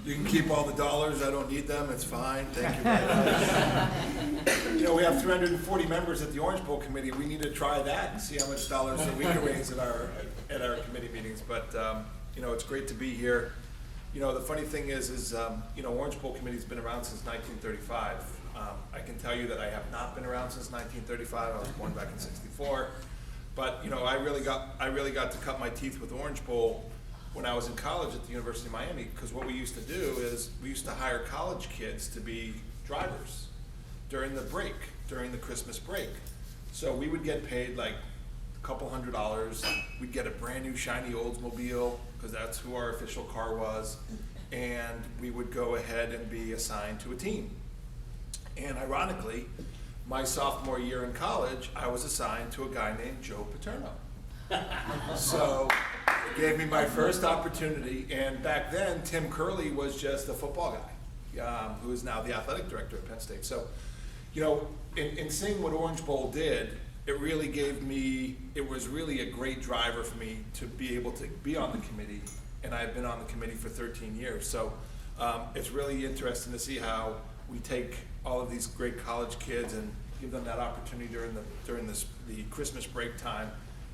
You can keep all the dollars, I don't need them, it's fine, thank you very much. We have 340 members at the Orange Bowl Committee. We need to try that and see how much dollars that we can raise at our committee meetings. But it's great to be here. The funny thing is Orange Bowl Committee's been around since 1935. I can tell you that I have not been around since 1935. I was born back in '64. But I really got to cut my teeth with Orange Bowl when I was in college at the University of Miami, because what we used to do is we used to hire college kids to be drivers during the Christmas break. So we would get paid like a couple $100. We'd get a brand new shiny Oldsmobile, because that's who our official car was, and we would go ahead and be assigned to a team. And ironically, my sophomore year in college, I was assigned to a guy named Joe Paterno. So it gave me my first opportunity, and back then Tim Curley was just a football guy, who is now the athletic director at Penn State. So, in seeing what Orange Bowl did, it was really a great driver for me to be able to be on the committee, and I've been on the committee for 13 years. So it's really interesting to see how we take all of these great college kids and give them that opportunity during the Christmas break time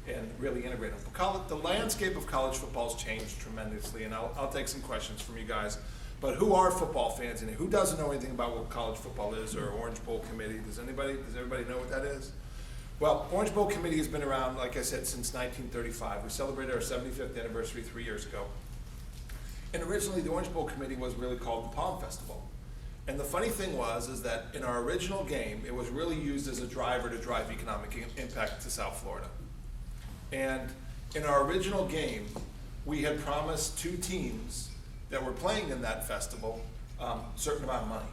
and really integrate them. The landscape of college football has changed tremendously, and I'll take some questions from you guys. But who are football fans in here? Who doesn't know anything about what college football is or Orange Bowl Committee? Does everybody know what that is? Well, Orange Bowl Committee has been around, like I said, since 1935. We celebrated our 75th anniversary 3 years ago. And originally, the Orange Bowl Committee was really called the Palm Festival. And the funny thing is that in our original game, it was really used as a driver to drive economic impact to South Florida. And in our original game, we had promised two teams that were playing in that festival a certain amount of money.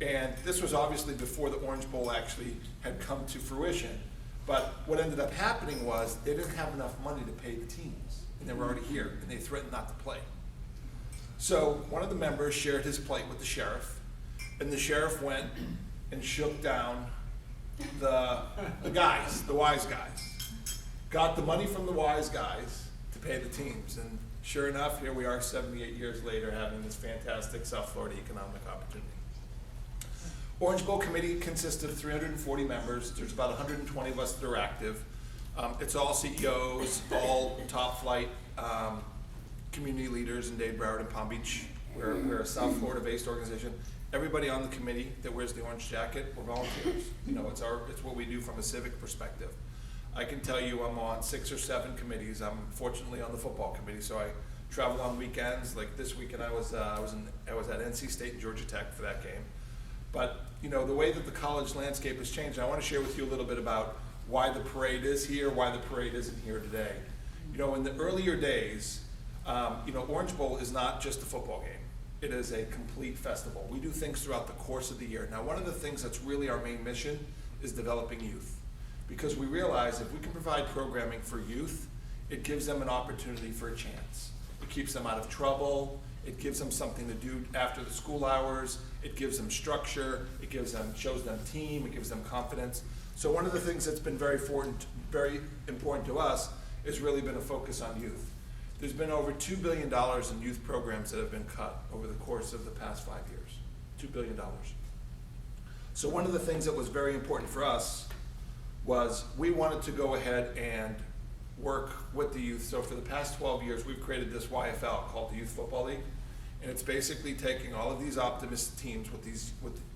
And this was obviously before the Orange Bowl actually had come to fruition. But what ended up happening was they didn't have enough money to pay the teams, and they were already here, and they threatened not to play. So one of the members shared his plight with the sheriff, and the sheriff went and shook down the guys, the wise guys. Got the money from the wise guys to pay the teams, and sure enough, here we are 78 years later having this fantastic South Florida economic opportunity. Orange Bowl Committee consists of 340 members. There's about 120 of us that are active. It's all CEOs, all top flight community leaders in Dade, Broward, and Palm Beach. We're a South Florida-based organization. Everybody on the committee that wears the orange jacket, we're volunteers. It's what we do from a civic perspective. I can tell you I'm on 6 or 7 committees. I'm fortunately on the football committee, so I travel on weekends. Like this weekend, I was at NC State and Georgia Tech for that game. But the way that the college landscape has changed, I want to share with you a little bit about why the parade is here, why the parade isn't here today. In the earlier days, Orange Bowl is not just a football game. It is a complete festival. We do things throughout the course of the year. Now, one of the things that's really our main mission is developing youth. Because we realize if we can provide programming for youth, it gives them an opportunity for a chance. It keeps them out of trouble. It gives them something to do after the school hours. It gives them structure. It shows them team. It gives them confidence. So one of the things that's been very important to us has really been a focus on youth. There's been over $2 billion in youth programs that have been cut over the course of the past 5 years. $2 billion. So one of the things that was very important for us was we wanted to go ahead and work with the youth. So for the past 12 years, we've created this YFL called the Youth Football League. And it's basically taking all of these optimist teams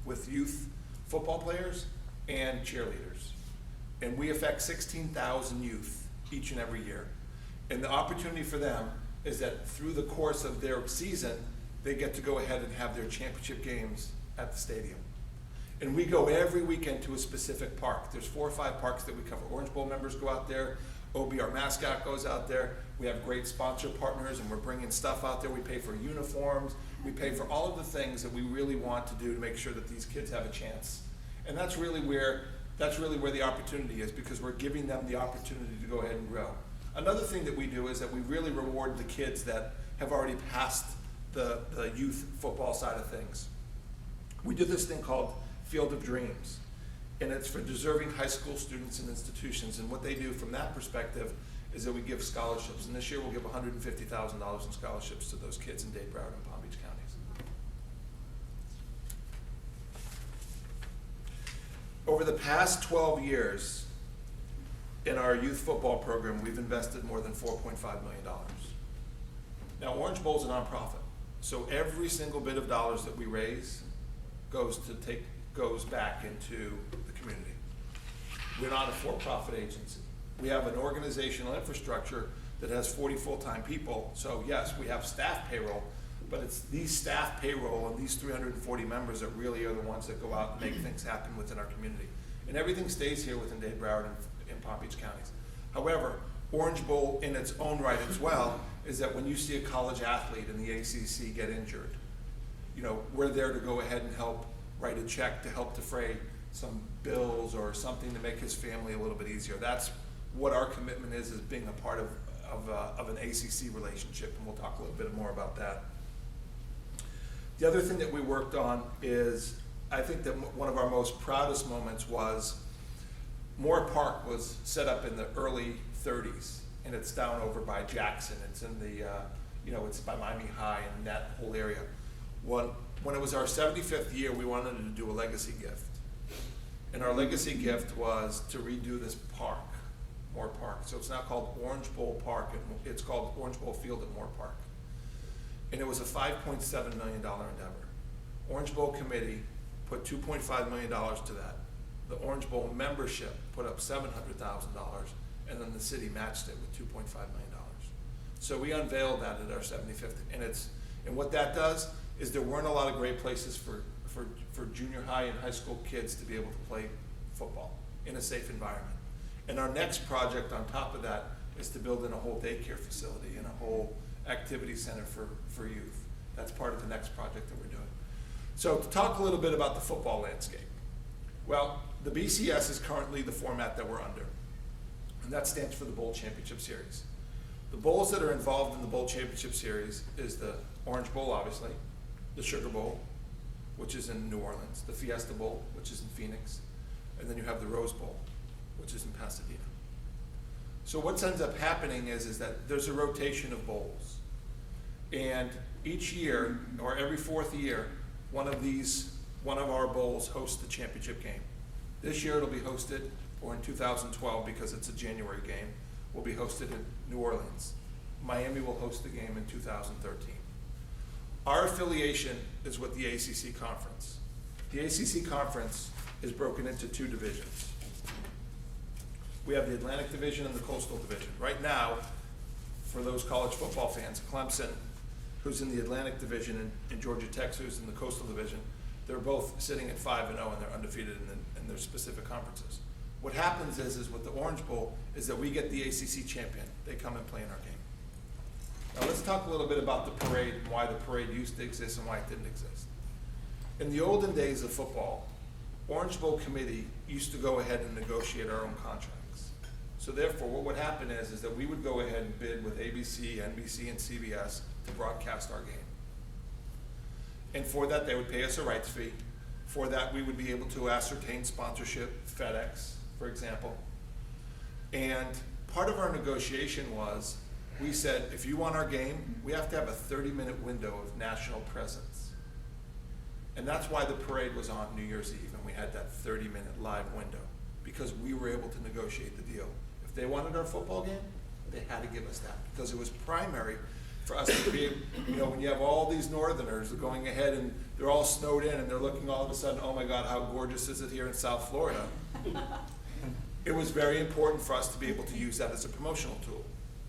with youth football players and cheerleaders. And we affect 16,000 youth each and every year. And the opportunity for them is that through the course of their season, they get to go ahead and have their championship games at the stadium. And we go every weekend to a specific park. There's 4 or 5 parks that we cover. Orange Bowl members go out there. OB, our mascot, goes out there. We have great sponsor partners, and we're bringing stuff out there. We pay for uniforms. We pay for all of the things that we really want to do to make sure that these kids have a chance. And that's really where the opportunity is, because we're giving them the opportunity to go ahead and grow. Another thing that we do is that we really reward the kids that have already passed the youth football side of things. We do this thing called Field of Dreams, and it's for deserving high school students and institutions. And what they do from that perspective is that we give scholarships. And this year we'll give $150,000 in scholarships to those kids in Dade, Broward, and Palm Beach counties. Over the past 12 years, in our youth football program, we've invested more than $4.5 million. Now, Orange Bowl is a nonprofit, so every single bit of dollars that we raise goes back into the community. We're not a for-profit agency. We have an organizational infrastructure that has 40 full-time people, so yes, we have staff payroll, but it's these staff payroll and these 340 members that really are the ones that go out and make things happen within our community. And everything stays here within Dade, Broward, and Palm Beach counties. However, Orange Bowl in its own right as well is that when you see a college athlete in the ACC get injured, you know, we're there to go ahead and help write a check to help defray some bills or something to make his family a little bit easier. That's what our commitment is being a part of an ACC relationship, and we'll talk a little bit more about that. The other thing that we worked on is, I think that one of our most proudest moments was Moore Park was set up in the early 30s, and it's down over by Jackson. It's in the, it's by Miami High and that whole area. When it was our 75th year, we wanted to do a legacy gift. And our legacy gift was to redo this park, Moore Park. So it's now called Orange Bowl Park, and it's called Orange Bowl Field at Moore Park. And it was a $5.7 million endeavor. Orange Bowl Committee put $2.5 million to that. The Orange Bowl membership put up $700,000, and then the city matched it with $2.5 million. So we unveiled that at our 75th, and what that does is there weren't a lot of great places for junior high and high school kids to be able to play football in a safe environment. And our next project on top of that is to build in a whole daycare facility and a whole activity center for youth. That's part of the next project that we're doing. So to talk a little bit about the football landscape. Well, the BCS is currently the format that we're under, and that stands for the Bowl Championship Series. The bowls that are involved in the Bowl Championship Series is the Orange Bowl, obviously, the Sugar Bowl, which is in New Orleans, the Fiesta Bowl, which is in Phoenix, and then you have the Rose Bowl, which is in Pasadena. So what ends up happening is that there's a rotation of bowls. And each year, or every fourth year, one of our bowls hosts the championship game. This year it'll be hosted, or in 2012, because it's a January game, will be hosted in New Orleans. Miami will host the game in 2013. Our affiliation is with the ACC Conference. The ACC Conference is broken into two divisions. We have the Atlantic Division and the Coastal Division. Right now, for those college football fans, Clemson, who's in the Atlantic Division, and Georgia Tech, who's in the Coastal Division, they're both sitting at 5-0 and they're undefeated in their specific conferences. What happens is with the Orange Bowl is that we get the ACC champion. They come and play in our game. Now let's talk a little bit about the parade and why the parade used to exist and why it didn't exist. In the olden days of football, Orange Bowl Committee used to go ahead and negotiate our own contracts. So therefore, what would happen is that we would go ahead and bid with ABC, NBC, and CBS to broadcast our game. And for that, they would pay us a rights fee. For that, we would be able to ascertain sponsorship, FedEx, for example. And part of our negotiation was, we said, if you want our game, we have to have a 30-minute window of national presence. And that's why the parade was on New Year's Eve, and we had that 30-minute live window, because we were able to negotiate the deal. If they wanted our football game, they had to give us that, because it was primary for us to be, when you have all these northerners going ahead and they're all snowed in and they're looking all of a sudden, oh my God, how gorgeous is it here in South Florida? It was very important for us to be able to use that as a promotional tool.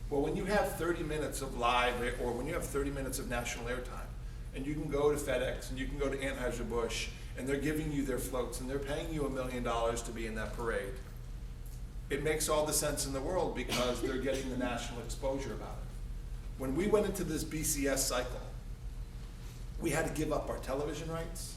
Well, when you have 30 minutes of live, or when you have 30 minutes of national airtime, and you can go to FedEx and you can go to Anheuser-Busch, and they're giving you their floats and they're paying you $1 million to be in that parade, it makes all the sense in the world because they're getting the national exposure about it. When we went into this BCS cycle, we had to give up our television rights,